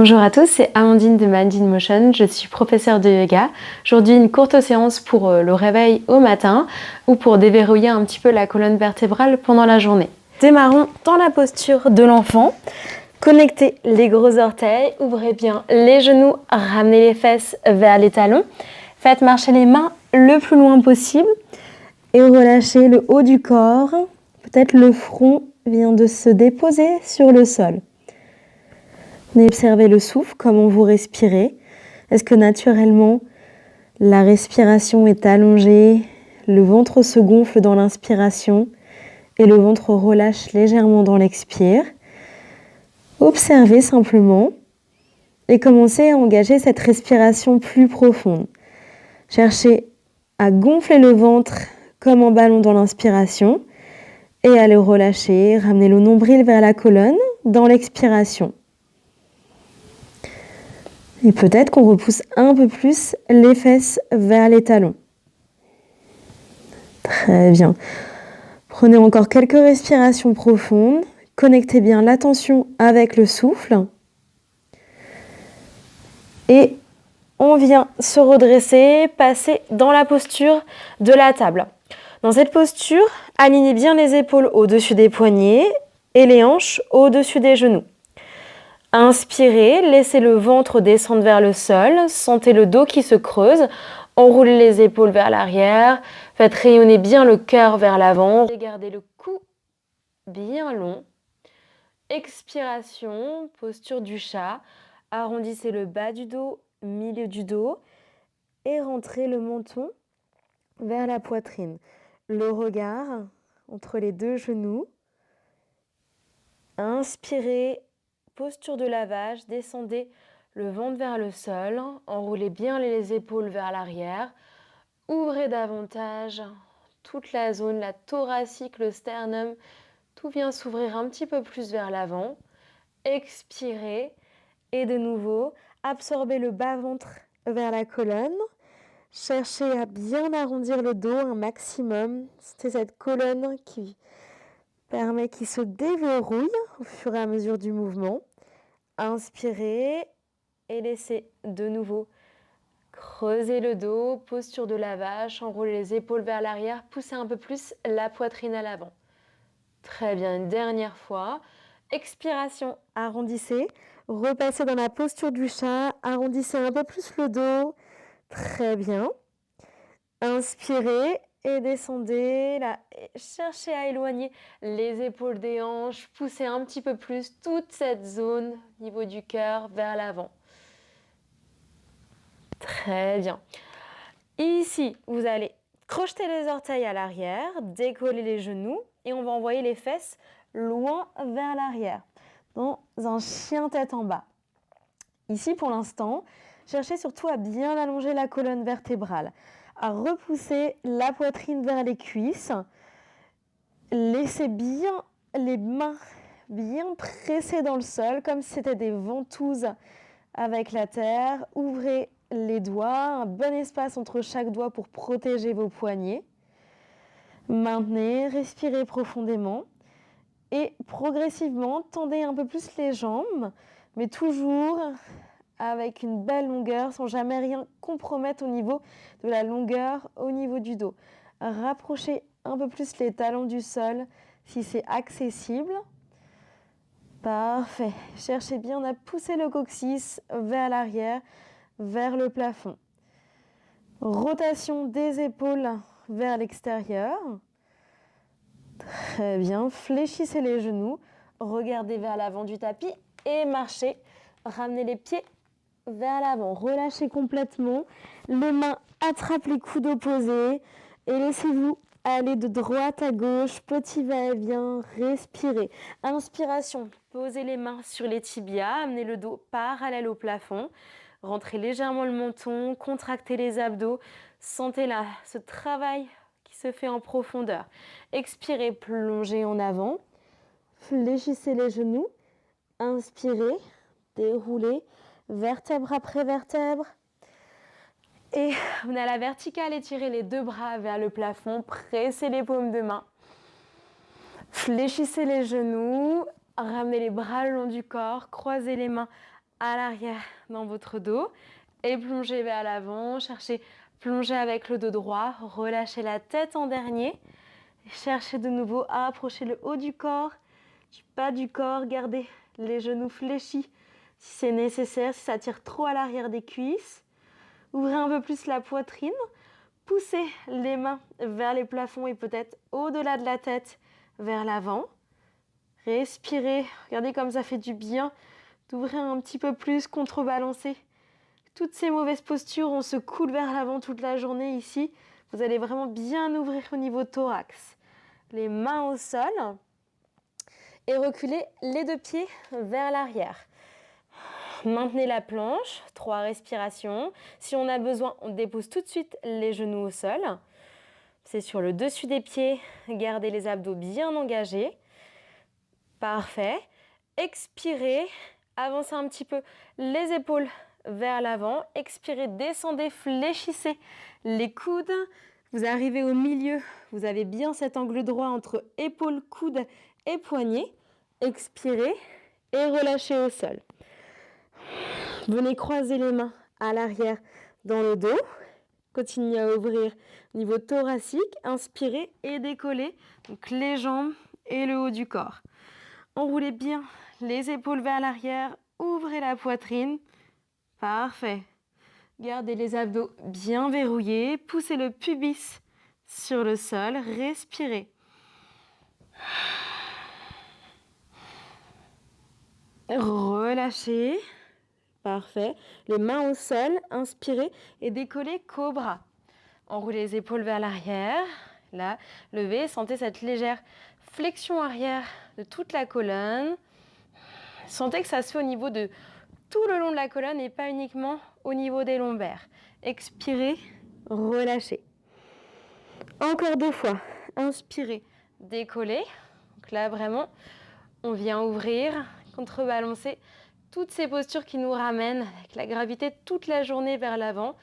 Bonjour à tous, c'est Amandine de Mind in Motion, je suis professeure de yoga. Aujourd'hui, une courte séance pour le réveil au matin ou pour déverrouiller un petit peu la colonne vertébrale pendant la journée. Démarrons dans la posture de l'enfant. Connectez les gros orteils, ouvrez bien les genoux, ramenez les fesses vers les talons. Faites marcher les mains le plus loin possible et relâchez le haut du corps. Peut-être le front vient de se déposer sur le sol. Observez le souffle, comment vous respirez. Est-ce que naturellement, la respiration est allongée, le ventre se gonfle dans l'inspiration et le ventre relâche légèrement dans l'expire. Observez simplement et commencez à engager cette respiration plus profonde. Cherchez à gonfler le ventre comme un ballon dans l'inspiration et à le relâcher. Ramenez le nombril vers la colonne dans l'expiration. Et peut-être qu'on repousse un peu plus les fesses vers les talons. Très bien. Prenez encore quelques respirations profondes. Connectez bien l'attention avec le souffle. Et on vient se redresser, passer dans la posture de la table. Dans cette posture, alignez bien les épaules au-dessus des poignets et les hanches au-dessus des genoux. Inspirez, laissez le ventre descendre vers le sol, sentez le dos qui se creuse, enroulez les épaules vers l'arrière, faites rayonner bien le cœur vers l'avant, gardez le cou bien long. Expiration, posture du chat, arrondissez le bas du dos, milieu du dos et rentrez le menton vers la poitrine. Le regard entre les deux genoux. Inspirez. Posture de lavage, descendez le ventre vers le sol, enroulez bien les épaules vers l'arrière, ouvrez davantage toute la zone, la thoracique, le sternum, tout vient s'ouvrir un petit peu plus vers l'avant. Expirez et de nouveau, absorbez le bas-ventre vers la colonne. Cherchez à bien arrondir le dos un maximum. C'est cette colonne qui permet qu'il se déverrouille au fur et à mesure du mouvement. Inspirez et laissez de nouveau creuser le dos, posture de la vache, enroulez les épaules vers l'arrière, poussez un peu plus la poitrine à l'avant. Très bien, une dernière fois. Expiration, arrondissez, repassez dans la posture du chat, arrondissez un peu plus le dos. Très bien. Inspirez et descendez là. Et cherchez à éloigner les épaules des hanches. Poussez un petit peu plus toute cette zone au niveau du cœur vers l'avant. Très bien. Ici, vous allez crocheter les orteils à l'arrière, décoller les genoux et on va envoyer les fesses loin vers l'arrière, dans un chien tête en bas. Ici, pour l'instant, cherchez surtout à bien allonger la colonne vertébrale, à repousser la poitrine vers les cuisses. Laissez bien les mains bien pressées dans le sol, comme si c'était des ventouses avec la terre. Ouvrez les doigts, un bon espace entre chaque doigt pour protéger vos poignets. Maintenez, respirez profondément et progressivement tendez un peu plus les jambes, mais toujours avec une belle longueur sans jamais rien compromettre au niveau de la longueur au niveau du dos. Rapprochez un peu plus les talons du sol si c'est accessible. Parfait. Cherchez bien à pousser le coccyx vers l'arrière, vers le plafond. Rotation des épaules vers l'extérieur. Très bien. Fléchissez les genoux. Regardez vers l'avant du tapis et marchez. Ramenez les pieds vers l'avant. Relâchez complètement. Les mains attrapent les coudes opposés et laissez-vous aller de droite à gauche. Petit va-et-vient. Respirez. Inspiration. Posez les mains sur les tibias. Amenez le dos parallèle au plafond. Rentrez légèrement le menton. Contractez les abdos. Sentez là ce travail qui se fait en profondeur. Expirez, plongez en avant. Fléchissez les genoux. Inspirez, déroulez, vertèbre après vertèbre. Et on a la verticale, étirez les deux bras vers le plafond, pressez les paumes de main. Fléchissez les genoux, ramenez les bras le long du corps, croisez les mains à l'arrière dans votre dos et plongez vers l'avant. Cherchez plonger avec le dos droit, relâchez la tête en dernier. Cherchez de nouveau à approcher le haut du corps, du bas du corps. Gardez les genoux fléchis si c'est nécessaire, si ça tire trop à l'arrière des cuisses. Ouvrez un peu plus la poitrine. Poussez les mains vers les plafonds et peut-être au-delà de la tête vers l'avant. Respirez. Regardez comme ça fait du bien d'ouvrir un petit peu plus, contrebalancer toutes ces mauvaises postures. On se coule vers l'avant toute la journée ici. Vous allez vraiment bien ouvrir au niveau thorax. Les mains au sol et reculez les deux pieds vers l'arrière. Maintenez la planche, 3 respirations. Si on a besoin, on dépose tout de suite les genoux au sol. C'est sur le dessus des pieds. Gardez les abdos bien engagés. Parfait. Expirez. Avancez un petit peu les épaules vers l'avant. Expirez, descendez, fléchissez les coudes. Vous arrivez au milieu. Vous avez bien cet angle droit entre épaules, coudes et poignets. Expirez et relâchez au sol. Venez croiser les mains à l'arrière dans le dos. Continuez à ouvrir au niveau thoracique. Inspirez et décollez donc les jambes et le haut du corps. Enroulez bien les épaules vers l'arrière. Ouvrez la poitrine. Parfait. Gardez les abdos bien verrouillés. Poussez le pubis sur le sol. Respirez. Relâchez. Parfait. Les mains au sol, inspirez et décollez cobra. Enroulez les épaules vers l'arrière. Là, levez, sentez cette légère flexion arrière de toute la colonne. Sentez que ça se fait au niveau de tout le long de la colonne et pas uniquement au niveau des lombaires. Expirez, relâchez. Encore 2 fois. Inspirez, décollez. Donc là, vraiment, on vient ouvrir, contrebalancer toutes ces postures qui nous ramènent avec la gravité toute la journée vers l'avant.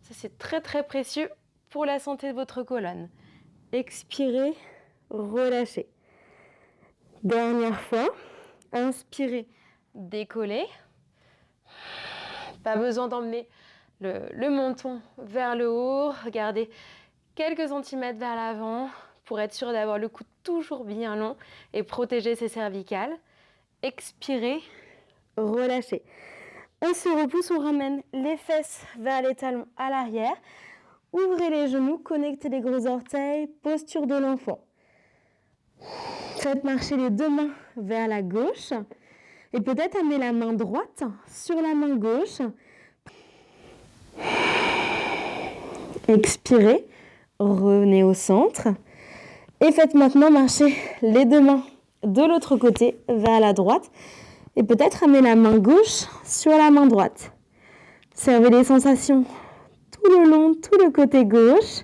Ça, c'est très très précieux pour la santé de votre colonne. Expirez, relâchez. Dernière fois. Inspirez, décollez. Pas besoin d'emmener le menton vers le haut. Regardez quelques centimètres vers l'avant pour être sûr d'avoir le coude toujours bien long et protéger ses cervicales. Expirez, relâchez. On se repousse, on ramène les fesses vers les talons à l'arrière. Ouvrez les genoux, connectez les gros orteils, posture de l'enfant. Faites marcher les 2 mains vers la gauche et peut-être amener la main droite sur la main gauche. Expirez, revenez au centre et faites maintenant marcher les 2 mains de l'autre côté vers la droite et peut-être amener la main gauche sur la main droite. Observez les sensations tout le long, tout le côté gauche,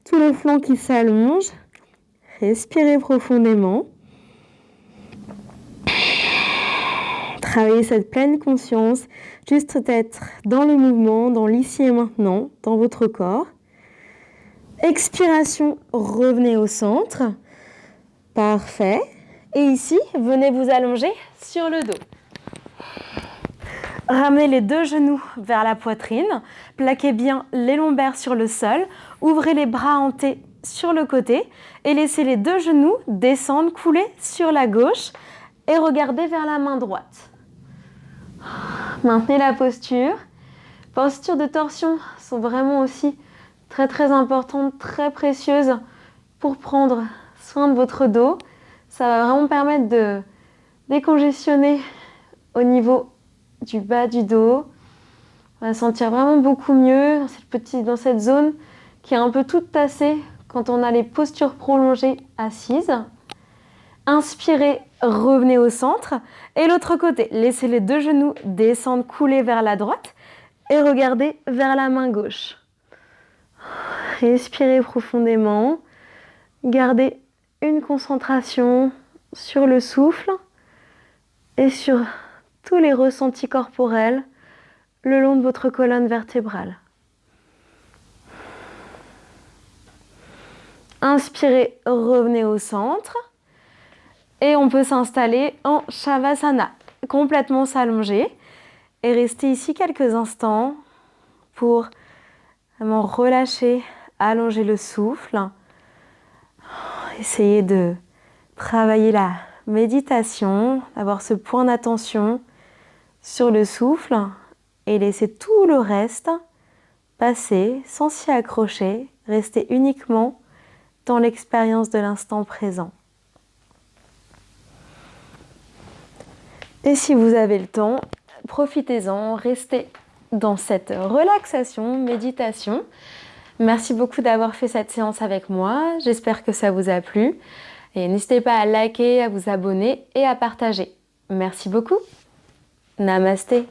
tout le flanc qui s'allonge. Respirez profondément. Travaillez cette pleine conscience, juste être dans le mouvement, dans l'ici et maintenant, dans votre corps. Expiration, revenez au centre. Parfait. Et ici, venez vous allonger sur le dos. Ramenez les 2 genoux vers la poitrine. Plaquez bien les lombaires sur le sol. Ouvrez les bras en T sur le côté et laissez les 2 genoux descendre, couler sur la gauche et regardez vers la main droite. Maintenez la posture. Postures de torsion sont vraiment aussi très très importantes, très précieuses pour prendre soin de votre dos. Ça va vraiment permettre de décongestionner au niveau du bas du dos. On va sentir vraiment beaucoup mieux dans cette zone qui est un peu toute tassée quand on a les postures prolongées assises. Inspirez, revenez au centre. Et l'autre côté, laissez les 2 genoux descendre, couler vers la droite et regardez vers la main gauche. Respirez profondément. Gardez une concentration sur le souffle et sur tous les ressentis corporels le long de votre colonne vertébrale. Inspirez, revenez au centre. Et on peut s'installer en Shavasana, complètement s'allonger. et rester ici quelques instants pour vraiment relâcher, allonger le souffle. Essayez de travailler la méditation, avoir ce point d'attention sur le souffle et laisser tout le reste passer sans s'y accrocher, rester uniquement dans l'expérience de l'instant présent. Et si vous avez le temps, profitez-en, restez dans cette relaxation, méditation. Merci beaucoup d'avoir fait cette séance avec moi. J'espère que ça vous a plu. Et n'hésitez pas à liker, à vous abonner et à partager. Merci beaucoup. Namasté.